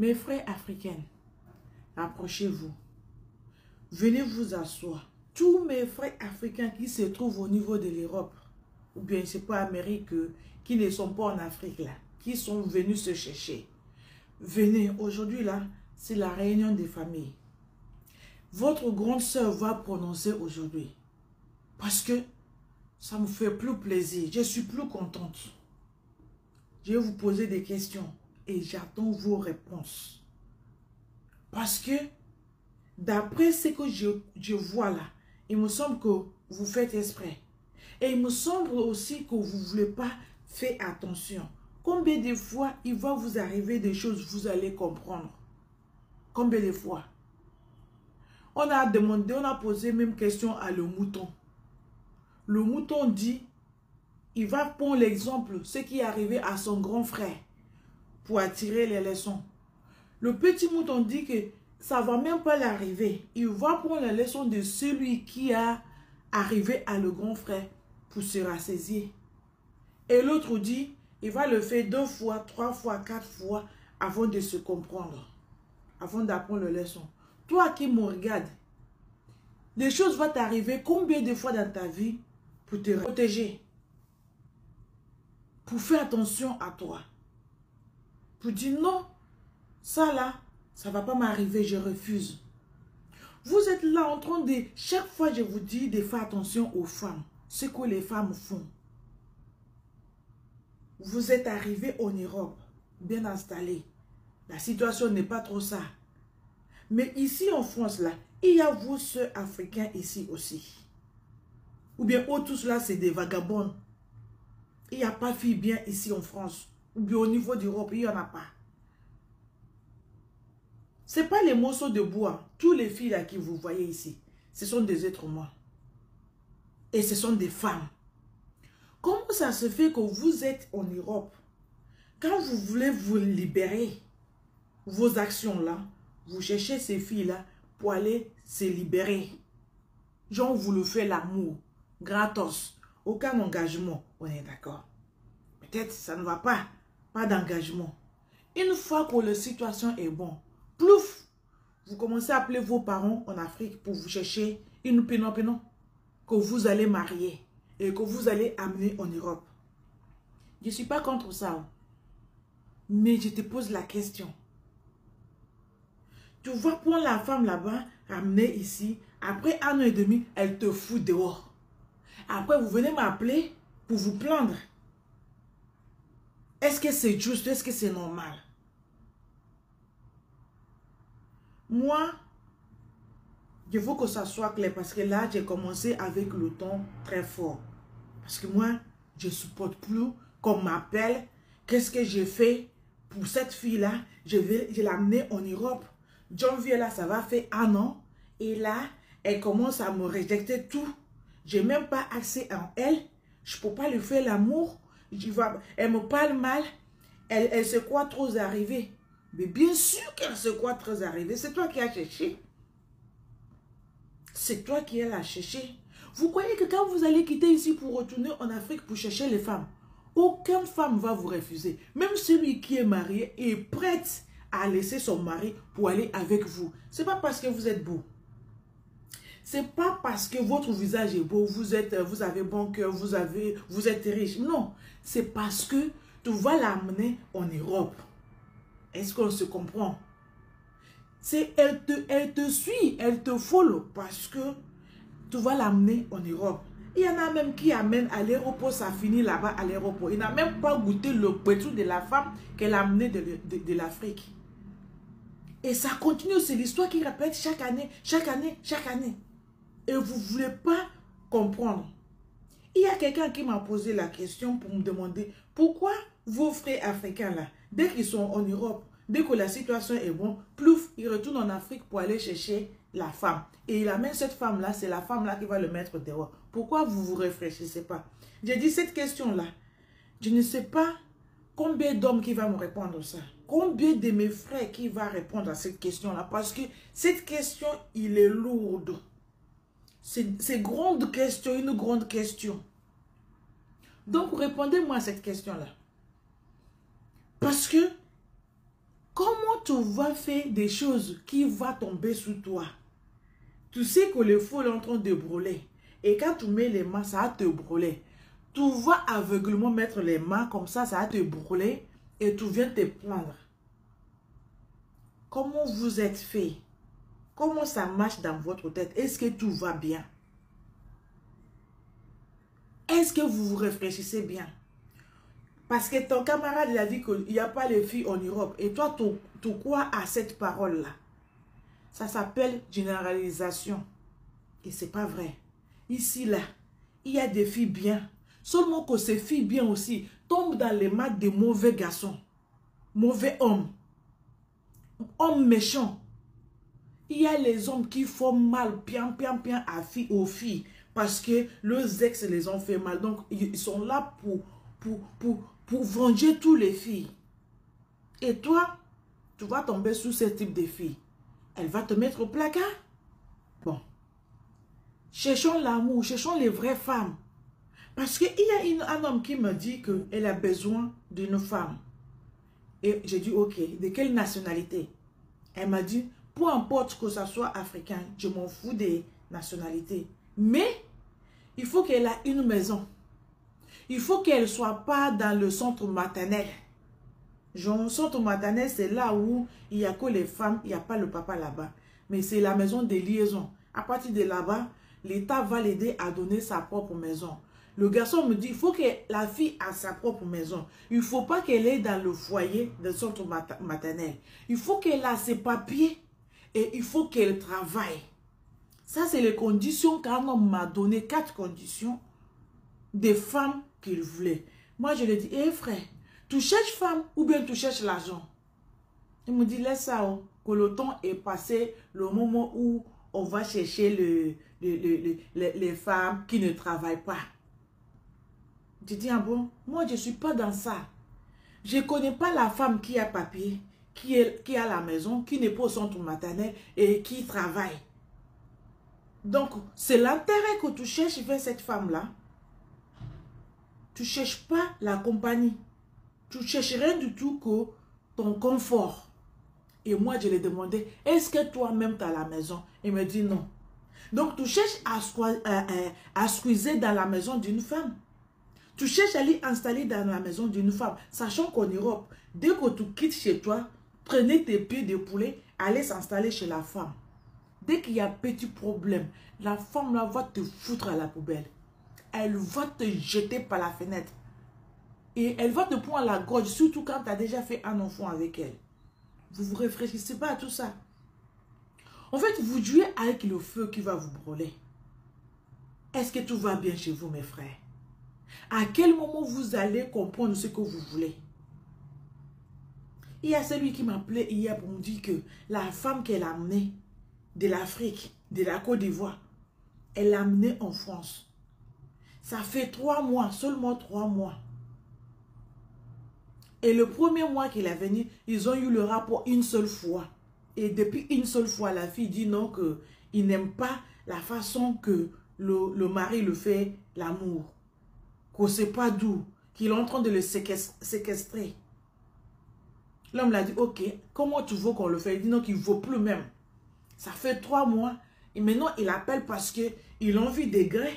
Mes frères africains, approchez-vous. Venez vous asseoir. Tous mes frères africains qui se trouvent au niveau de l'Europe, ou bien c'est pas Amérique, qui ne sont pas en Afrique là, qui sont venus se chercher. Venez, aujourd'hui là, c'est la réunion des familles. Votre grande sœur va prononcer aujourd'hui. Parce que ça me fait plus plaisir. Je suis plus contente. Je vais vous poser des questions et j'attends vos réponses. Parce que d'après ce que je vois là, il me semble que vous faites exprès. Et il me semble aussi que vous ne voulez pas faire attention. Combien de fois il va vous arriver des choses, vous allez comprendre. Combien de fois? On a demandé, on a posé même question à le mouton. Le mouton dit, il va prendre l'exemple, ce qui est arrivé à son grand frère, pour attirer les leçons. Le petit mouton dit que ça ne va même pas l'arriver. Il va prendre la leçon de celui qui a arrivé à le grand frère pour se rassasier. Et l'autre dit, il va le faire 2 fois, 3 fois, 4 fois avant de se comprendre, avant d'apprendre la leçon. Toi qui me regardes, les choses vont t'arriver combien de fois dans ta vie pour te protéger, pour faire attention à toi, pour dire non, ça là, ça ne va pas m'arriver, je refuse. Vous êtes là en train de, chaque fois je vous dis de faire attention aux femmes, ce que les femmes font. Vous êtes arrivé en Europe, bien installé. La situation n'est pas trop ça. Mais ici en France, là, il y a vos soeurs africains ici aussi. Ou bien, eux tous là, c'est des vagabonds. Il n'y a pas de filles bien ici en France. Ou bien au niveau d'Europe, il n'y en a pas. Ce n'est pas les morceaux de bois. Tous les filles là que vous voyez ici, ce sont des êtres humains. Et ce sont des femmes. Comment ça se fait que vous êtes en Europe? Quand vous voulez vous libérer, vos actions là, vous cherchez ces filles-là pour aller se libérer. Genre, vous le faites l'amour, gratos, aucun engagement. On est d'accord. Peut-être ça ne va pas, pas d'engagement. Une fois que la situation est bonne, plouf, vous commencez à appeler vos parents en Afrique pour vous chercher une pénon que vous allez marier et que vous allez amener en Europe. Je ne suis pas contre ça. Mais je te pose la question. Tu vas prendre la femme là-bas, ramener ici. Après 1 an et demi, elle te fout dehors. Après, vous venez m'appeler pour vous plaindre. Est-ce que c'est juste? Est-ce que c'est normal? Moi, je veux que ça soit clair parce que là, j'ai commencé avec le ton très fort. Parce que moi, je ne supporte plus qu'on m'appelle. Qu'est-ce que j'ai fait pour cette fille-là? Je vais l'amener en Europe. Janvier, là, ça va faire 1 an. Et là, elle commence à me rejeter tout. Je n'ai même pas accès à elle. Je ne peux pas lui faire l'amour. Elle me parle mal. Elle se croit trop arrivée. Mais bien sûr qu'elle se croit trop arrivée. C'est toi qui as cherché. C'est toi qui l'as cherché. Vous croyez que quand vous allez quitter ici pour retourner en Afrique pour chercher les femmes, aucune femme va vous refuser. Même celui qui est marié est prêt à laisser son mari pour aller avec vous. Ce n'est pas parce que vous êtes beau. Ce n'est pas parce que votre visage est beau, vous avez bon cœur, vous êtes riche. Non, c'est parce que tu vas l'amener en Europe. Est-ce qu'on se comprend? Elle te suit, elle te follow parce que tu vas l'amener en Europe. Il y en a même qui amènent à l'aéroport, ça finit là-bas à l'aéroport. Il n'a même pas goûté le pétrou de la femme qu'elle a amenée de l'Afrique. Et ça continue, c'est l'histoire qui répète chaque année, chaque année, chaque année. Et vous ne voulez pas comprendre. Il y a quelqu'un qui m'a posé la question pour me demander pourquoi vos frères africains là, dès qu'ils sont en Europe, dès que la situation est bonne, plouf, ils retournent en Afrique pour aller chercher la femme. Et il amène cette femme-là, c'est la femme-là qui va le mettre dehors. Pourquoi vous ne vous réfléchissez pas? J'ai dit cette question-là, je ne sais pas combien d'hommes qui va me répondre ça. Combien de mes frères qui va répondre à cette question-là? Parce que cette question, il est lourde. C'est grande question, une grande question. Donc, répondez-moi à cette question-là. Parce que Comment tu vas faire des choses qui vont tomber sur toi? Tu sais que le feu est en train de brûler. Et quand tu mets les mains, ça va te brûler. Tu vas aveuglement mettre les mains comme ça va te brûler. Et tu viens te plaindre. Comment vous êtes fait? Comment ça marche dans votre tête? Est-ce que tout va bien? Est-ce que vous vous réfléchissez bien? Parce que ton camarade il a dit qu'il n'y a pas les filles en Europe. Et toi, tu crois à cette parole-là. Ça s'appelle généralisation. Et ce n'est pas vrai. Ici, là, il y a des filles bien. Seulement que ces filles bien aussi tombent dans les mains de mauvais garçons. Mauvais hommes. Hommes méchants. Il y a les hommes qui font mal, bien aux filles. Parce que leurs ex les ont fait mal. Donc, ils sont là pour venger toutes les filles. Et toi, tu vas tomber sous ce type de filles. Elle va te mettre au placard. Bon. Cherchons l'amour, cherchons les vraies femmes. Parce qu'il y a un homme qui me dit qu'elle a besoin d'une femme. Et j'ai dit, ok, de quelle nationalité? Elle m'a dit, peu importe que ça soit africain, je m'en fous des nationalités. Mais, il faut qu'elle ait une maison. Il faut qu'elle ne soit pas dans le centre maternel. Genre, centre maternel, c'est là où il n'y a que les femmes, il n'y a pas le papa là-bas. Mais c'est la maison de liaison. À partir de là-bas, l'État va l'aider à donner sa propre maison. Le garçon me dit, il faut que la fille ait sa propre maison. Il ne faut pas qu'elle aille dans le foyer de centre maternel. Il faut qu'elle ait ses papiers et il faut qu'elle travaille. Ça, c'est les conditions qu'un homme m'a donné, 4 conditions des femmes qu'il voulait. Moi, je lui ai dit, hé frère, tu cherches femme ou bien tu cherches l'argent? Il me dit, laisse ça, oh, que le temps est passé, le moment où on va chercher les femmes qui ne travaillent pas. Je dis, ah bon, moi je ne suis pas dans ça. Je ne connais pas la femme qui a papier, qui a la maison, qui n'est pas au centre maternel et qui travaille. Donc, c'est l'intérêt que tu cherches vers cette femme-là. Tu ne cherches pas la compagnie. Tu ne cherches rien du tout que ton confort. Et moi, je lui ai demandé, est-ce que toi-même tu as la maison? Il me dit non. Donc, tu cherches à squeezer dans la maison d'une femme. Tu cherches à aller installer dans la maison d'une femme, sachant qu'en Europe, dès que tu quittes chez toi, prenez tes pieds de poulet, allez s'installer chez la femme. Dès qu'il y a un petit problème, la femme là va te foutre à la poubelle. Elle va te jeter par la fenêtre. Et elle va te prendre la gorge, surtout quand tu as déjà fait un enfant avec elle. Vous ne vous réfléchissez pas à tout ça. En fait, vous jouez avec le feu qui va vous brûler. Est-ce que tout va bien chez vous, mes frères? À quel moment vous allez comprendre ce que vous voulez? Il y a celui qui m'appelait hier pour me dire que la femme qu'elle a amenée de l'Afrique, de la Côte d'Ivoire, elle l'a amenée en France. Ça fait 3 mois, seulement 3 mois. Et le premier mois qu'il est venu, ils ont eu le rapport une seule fois. Et depuis une seule fois, la fille dit non, qu'il n'aime pas la façon que le mari le fait l'amour. Que c'est pas doux, qu'il est en train de le séquestrer. L'homme l'a dit, ok, comment tu veux qu'on le fait? Il dit non, qu'il ne vaut plus même. Ça fait 3 mois. Et maintenant, il appelle parce qu'il a envie de gré.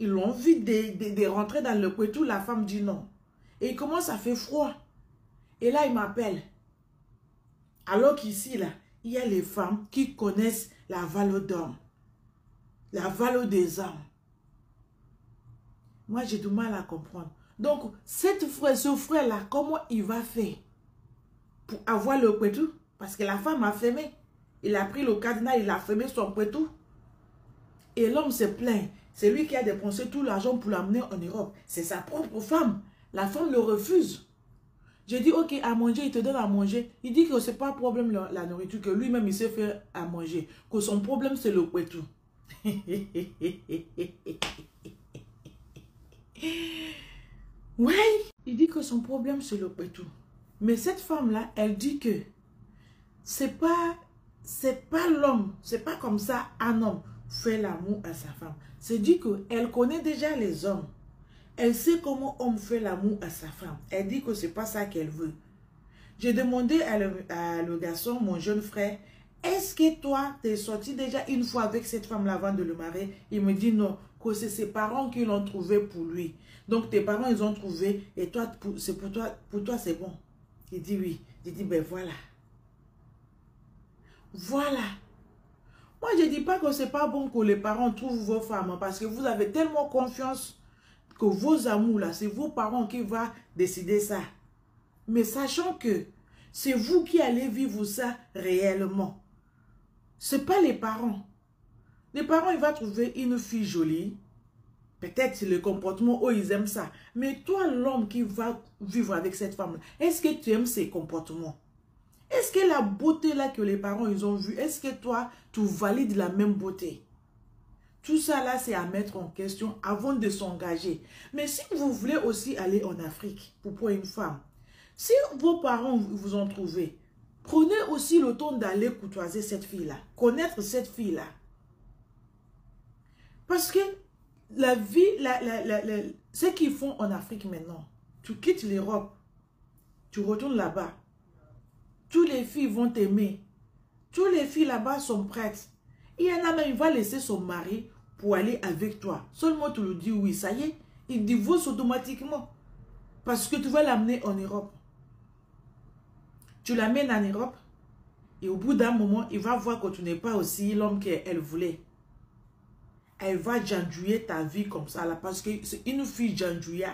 Il a envie de rentrer dans le couetou. La femme dit non. Et il commence à faire froid. Et là, il m'appelle. Alors qu'ici, là, il y a les femmes qui connaissent la valeur d'homme. La valeur des hommes. Moi, j'ai du mal à comprendre. Donc, ce frère-là, comment il va faire pour avoir le couetou? Parce que la femme a fermé. Il a pris le cadenas, il a fermé son couetou. Et l'homme se plaint. C'est lui qui a dépensé tout l'argent pour l'amener en Europe. C'est sa propre femme. La femme le refuse. J'ai dit, ok, à manger, il te donne à manger. Il dit que ce n'est pas un problème la nourriture, que lui-même, il sait faire à manger. Que son problème, c'est le couetou. Ouais, il dit que son problème, c'est le couetou. Mais cette femme-là, elle dit que c'est pas l'homme, c'est pas comme ça un homme fait l'amour à sa femme. C'est dit qu'elle connaît déjà les hommes. Elle sait comment homme fait l'amour à sa femme. Elle dit que c'est pas ça qu'elle veut. J'ai demandé à le garçon, mon jeune frère, est-ce que toi, tu es sorti déjà une fois avec cette femme-là avant de le marier? Il me dit non, que c'est ses parents qui l'ont trouvé pour lui. Donc tes parents, ils ont trouvé et toi, c'est pour toi c'est bon. Il dit oui. J'ai dit, ben voilà. Voilà. Moi, je ne dis pas que ce n'est pas bon que les parents trouvent vos femmes parce que vous avez tellement confiance que vos amours, là, c'est vos parents qui vont décider ça. Mais sachant que c'est vous qui allez vivre ça réellement. Ce n'est pas les parents. Les parents, ils vont trouver une fille jolie. Peut-être c'est le comportement, oh, ils aiment ça. Mais toi, l'homme qui va vivre avec cette femme, est-ce que tu aimes ses comportements? Est-ce que la beauté là que les parents ils ont vue, est-ce que toi, tu valides la même beauté? Tout ça là, c'est à mettre en question avant de s'engager. Mais si vous voulez aussi aller en Afrique pour une femme, si vos parents vous ont trouvé, prenez aussi le temps d'aller côtoyer cette fille-là, connaître cette fille-là. Parce que la vie, ce qu'ils font en Afrique maintenant, tu quittes l'Europe, tu retournes là-bas, toutes les filles vont t'aimer, toutes les filles là-bas sont prêtes. Il y en a même, il va laisser son mari pour aller avec toi. Seulement tu lui dis oui, ça y est, il divorce automatiquement. Parce que tu vas l'amener en Europe. Tu l'amènes en Europe et au bout d'un moment, il va voir que tu n'es pas aussi l'homme qu'elle voulait. Elle va jandouiller ta vie comme ça là parce que c'est une fille jandouilla.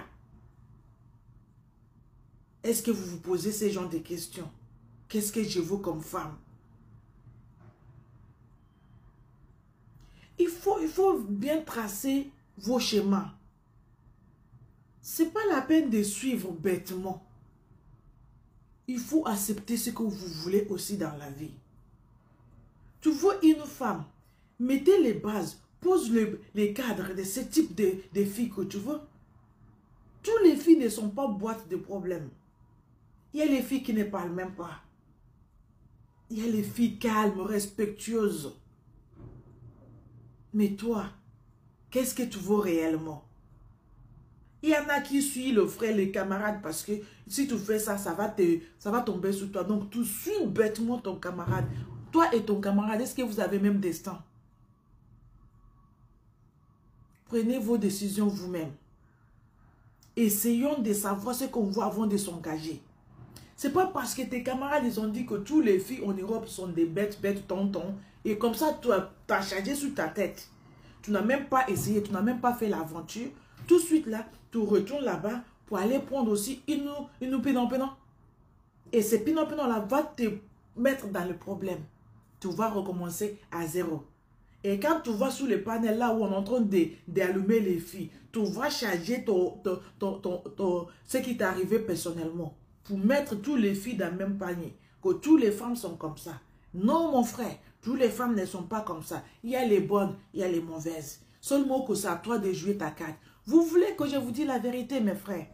Est-ce que vous vous posez ces genres de questions? Qu'est-ce que je veux comme femme? Il faut bien tracer vos schémas. Ce n'est pas la peine de suivre bêtement. Il faut accepter ce que vous voulez aussi dans la vie. Tu veux une femme, mettez les bases, pose les cadres de ce type de filles que tu veux. Toutes les filles ne sont pas boîtes de problèmes. Il y a les filles qui ne parlent même pas. Il y a les filles calmes, respectueuses. Mais toi, qu'est-ce que tu veux réellement? Il y en a qui suivent le frère, les camarades, parce que si tu fais ça, ça va tomber sur toi. Donc, tu suis bêtement ton camarade. Toi et ton camarade, est-ce que vous avez même destin? Prenez vos décisions vous-même. Essayons de savoir ce qu'on veut avant de s'engager. C'est pas parce que tes camarades, ils ont dit que toutes les filles en Europe sont des bêtes, tontons. Et comme ça, tu as chargé sur ta tête. Tu n'as même pas essayé, tu n'as même pas fait l'aventure. Tout de suite là, tu retournes là-bas pour aller prendre aussi une pinon-pinon. Et ces pinon-pinon-là va te mettre dans le problème. Tu vas recommencer à zéro. Et quand tu vas sous les panels là où on est en train d'allumer les filles, tu vas charger ce qui t'est arrivé personnellement pour mettre toutes les filles dans le même panier. Que toutes les femmes sont comme ça. Non, mon frère, toutes les femmes ne sont pas comme ça. Il y a les bonnes, il y a les mauvaises. Seulement que c'est à toi de jouer ta carte. Vous voulez que je vous dise la vérité, mes frères?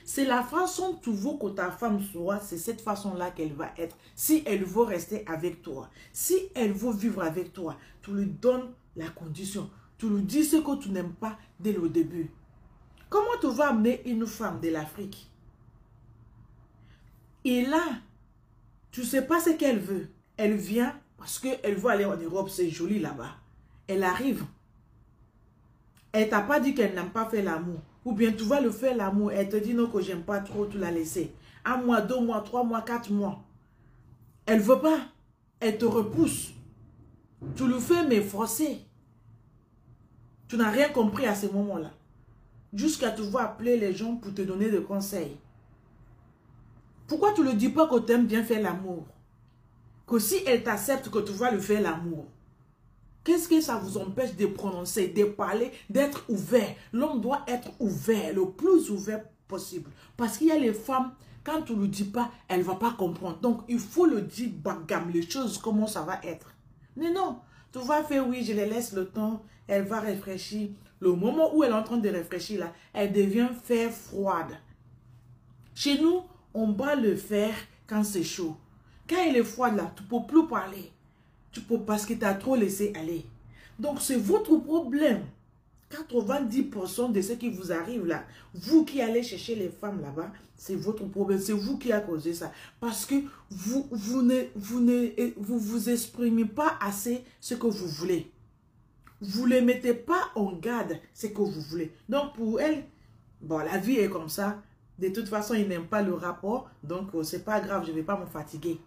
C'est la façon tu veux que ta femme soit, c'est cette façon-là qu'elle va être. Si elle veut rester avec toi, si elle veut vivre avec toi, tu lui donnes la condition. Tu lui dis ce que tu n'aimes pas dès le début. Comment tu vas amener une femme de l'Afrique? Et là, tu ne sais pas ce qu'elle veut. Elle vient parce qu'elle veut aller en Europe, c'est joli là-bas. Elle arrive. Elle t'a pas dit qu'elle n'aime pas faire l'amour. Ou bien tu vas le faire l'amour. Elle te dit non que j'aime pas trop, tu l'as laissé. 1 mois, 2 mois, 3 mois, 4 mois. Elle veut pas. Elle te repousse. Tu le fais mais forcé. Tu n'as rien compris à ce moment-là. Jusqu'à tu vas appeler les gens pour te donner des conseils. Pourquoi tu ne le dis pas que tu aimes bien faire l'amour? Que si elle t'accepte que tu vas le faire l'amour. Qu'est-ce que ça vous empêche de prononcer, de parler, d'être ouvert? L'homme doit être ouvert, le plus ouvert possible. Parce qu'il y a les femmes, quand tu ne le dis pas, elle ne va pas comprendre. Donc, il faut le dire, bagam, les choses, comment ça va être. Mais non, tu vas faire, oui, je les laisse le temps, elle va réfléchir. Le moment où elle est en train de réfléchir, là, elle devient fer froide. Chez nous, on bat le fer quand c'est chaud. Quand elle est froide, là, tu ne peux plus parler. Parce que tu as trop laissé aller. Donc, c'est votre problème. 90% de ce qui vous arrive là, vous qui allez chercher les femmes là-bas, c'est votre problème. C'est vous qui a causé ça. Parce que vous vous exprimez pas assez ce que vous voulez. Vous ne les mettez pas en garde ce que vous voulez. Donc pour elle, bon, la vie est comme ça. De toute façon, il n'aime pas le rapport. Donc c'est pas grave, je ne vais pas me fatiguer.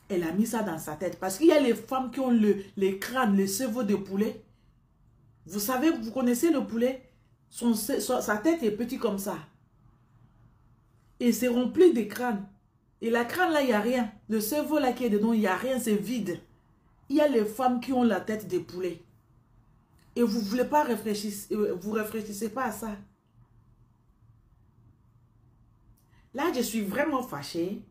Elle a mis ça dans sa tête. Parce qu'il y a les femmes qui ont les crânes, les cerveaux de poulet. Vous savez, vous connaissez le poulet, sa tête est petite comme ça. Et c'est rempli de crânes. Et la crâne là, il n'y a rien. Le cerveau là qui est dedans, il n'y a rien, c'est vide. Il y a les femmes qui ont la tête de poulet. Et vous ne voulez pas réfléchir, vous ne réfléchissez pas à ça. Là, je suis vraiment fâchée.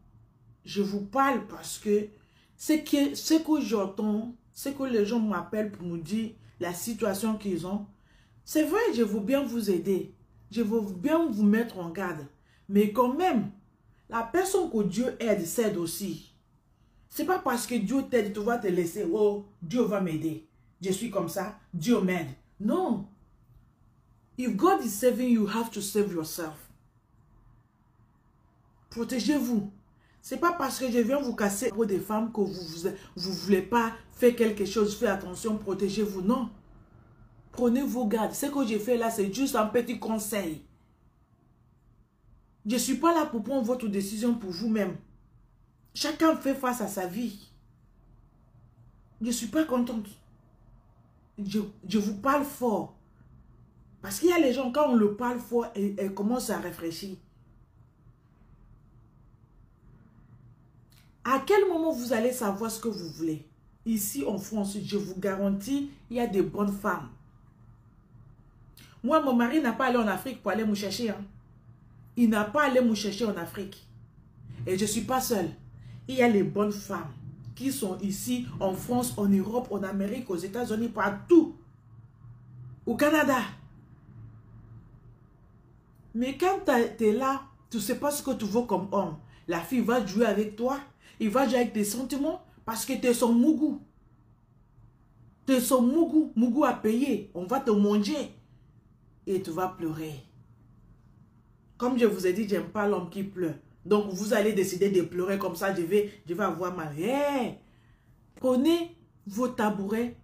Je vous parle parce que ce que j'entends, ce que les gens m'appellent pour me dire la situation qu'ils ont, c'est vrai, je veux bien vous aider. Je veux bien vous mettre en garde. Mais quand même, la personne que Dieu aide, s'aide aussi. C'est pas parce que Dieu t'aide, tu vas te laisser, oh, Dieu va m'aider. Je suis comme ça, Dieu m'aide. Non. If God is saving you, you have to save yourself. Protégez-vous. C'est pas parce que je viens vous casser pour des femmes que vous voulez pas faire quelque chose, faites attention, protégez-vous. Non. Prenez vos gardes. Ce que j'ai fait là, c'est juste un petit conseil. Je ne suis pas là pour prendre votre décision pour vous-même. Chacun fait face à sa vie. Je ne suis pas contente. Je vous parle fort. Parce qu'il y a les gens, quand on le parle fort, elles commencent à réfléchir. À quel moment vous allez savoir ce que vous voulez? Ici en France, je vous garantis, il y a des bonnes femmes. Moi, mon mari n'a pas allé en Afrique pour aller me chercher. Hein. Il n'a pas allé me chercher en Afrique. Et je ne suis pas seule. Il y a les bonnes femmes qui sont ici, en France, en Europe, en Amérique, aux États-Unis, partout. Au Canada. Mais quand tu es là, tu ne sais pas ce que tu veux comme homme. La fille va jouer avec toi. Il va jouer avec tes sentiments parce que tu es son mougou. Tu es son mougou. Mougou à payer. On va te manger. Et tu vas pleurer. Comme je vous ai dit, j'aime pas l'homme qui pleure. Donc vous allez décider de pleurer comme ça. Je vais avoir mal. Hey! Prenez vos tabourets.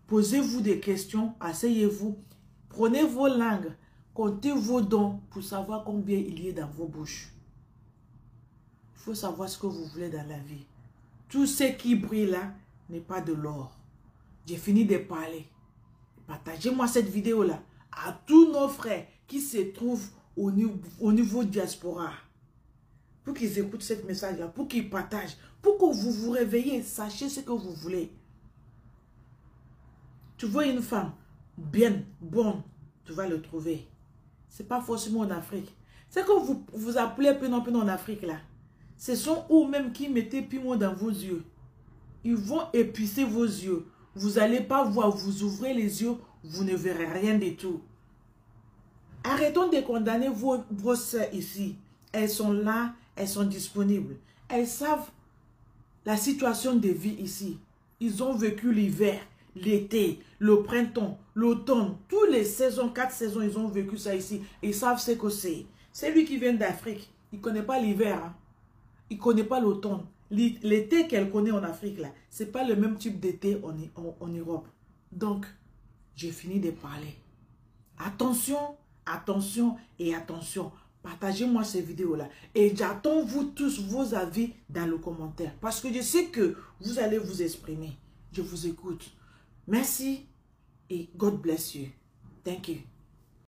Posez-vous des questions. Asseyez-vous. Prenez vos langues. Comptez vos dons pour savoir combien il y a dans vos bouches. Il faut savoir ce que vous voulez dans la vie. Tout ce qui brille là n'est pas de l'or. J'ai fini de parler. Partagez-moi cette vidéo-là à tous nos frères qui se trouvent au niveau diaspora. Pour qu'ils écoutent ce message-là, pour qu'ils partagent, pour que vous vous réveillez, sachez ce que vous voulez. Tu vois une femme bien, bonne, tu vas le trouver. Ce n'est pas forcément en Afrique. C'est que vous appelez piment en Afrique là. Ce sont eux-mêmes qui mettaient piment dans vos yeux. Ils vont épuiser vos yeux. Vous n'allez pas voir, vous ouvrez les yeux, vous ne verrez rien du tout. Arrêtons de condamner vos sœurs ici. Elles sont là, elles sont disponibles. Elles savent la situation de vie ici. Ils ont vécu l'hiver, l'été, le printemps, l'automne, toutes les saisons, 4 saisons, ils ont vécu ça ici. Ils savent ce que c'est. C'est lui qui vient d'Afrique. Il ne connaît pas l'hiver. Hein. Il ne connaît pas l'automne. L'été qu'elle connaît en Afrique, là, ce n'est pas le même type d'été en Europe. Donc, j'ai fini de parler. Attention, attention et attention. Partagez-moi ces vidéos-là. Et j'attends vous tous vos avis dans le commentaire. Parce que je sais que vous allez vous exprimer. Je vous écoute. Merci et God bless you. Thank you.